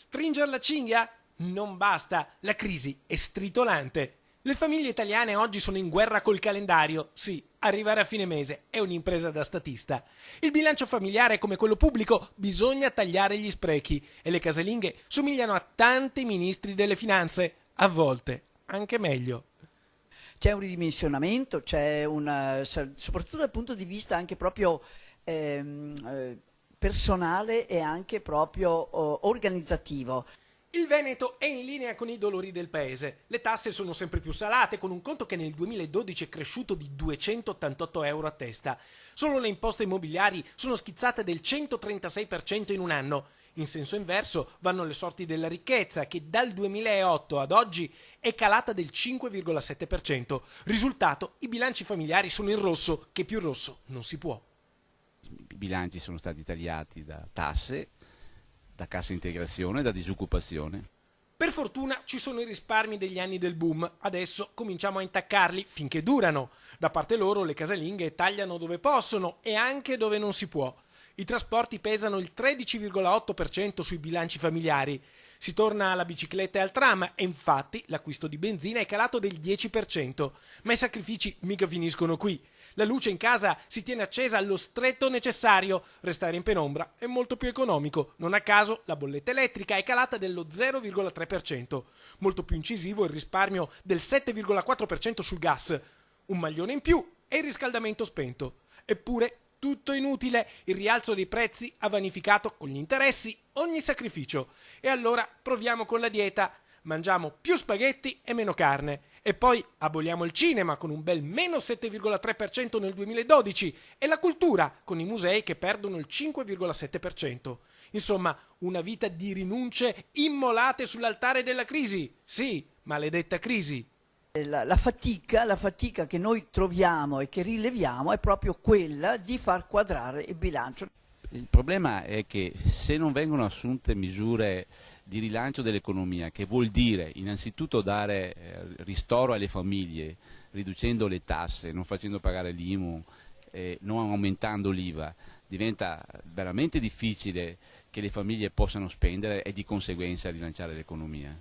Stringere la cinghia? Non basta, la crisi è stritolante. Le famiglie italiane oggi sono in guerra col calendario. Sì, arrivare a fine mese è un'impresa da statista. Il bilancio familiare, come quello pubblico, bisogna tagliare gli sprechi e le casalinghe somigliano a tanti ministri delle finanze, a volte anche meglio. C'è un ridimensionamento, soprattutto dal punto di vista anche proprio personale e anche proprio organizzativo. Il Veneto è in linea con i dolori del paese. Le tasse sono sempre più salate, con un conto che nel 2012 è cresciuto di 288 euro a testa. Solo le imposte immobiliari sono schizzate del 136% in un anno. In senso inverso vanno le sorti della ricchezza, che dal 2008 ad oggi è calata del 5,7%. Risultato, i bilanci familiari sono in rosso, che più rosso non si può. I bilanci sono stati tagliati da tasse, da cassa integrazione, da disoccupazione. Per fortuna ci sono i risparmi degli anni del boom, adesso cominciamo a intaccarli finché durano. Da parte loro le casalinghe tagliano dove possono e anche dove non si può. I trasporti pesano il 13,8% sui bilanci familiari. Si torna alla bicicletta e al tram e infatti l'acquisto di benzina è calato del 10%. Ma i sacrifici mica finiscono qui. La luce in casa si tiene accesa allo stretto necessario. Restare in penombra è molto più economico. Non a caso la bolletta elettrica è calata dello 0,3%. Molto più incisivo il risparmio del 7,4% sul gas. Un maglione in più e il riscaldamento spento. Eppure tutto inutile, il rialzo dei prezzi ha vanificato con gli interessi ogni sacrificio. E allora proviamo con la dieta. Mangiamo più spaghetti e meno carne. E poi aboliamo il cinema con un bel meno 7,3% nel 2012 e la cultura con i musei che perdono il 5,7%. Insomma, una vita di rinunce immolate sull'altare della crisi. Sì, maledetta crisi. La fatica che noi troviamo e che rileviamo è proprio quella di far quadrare il bilancio. Il problema è che se non vengono assunte misure di rilancio dell'economia, che vuol dire innanzitutto dare ristoro alle famiglie, riducendo le tasse, non facendo pagare l'IMU, non aumentando l'IVA, diventa veramente difficile che le famiglie possano spendere e di conseguenza rilanciare l'economia.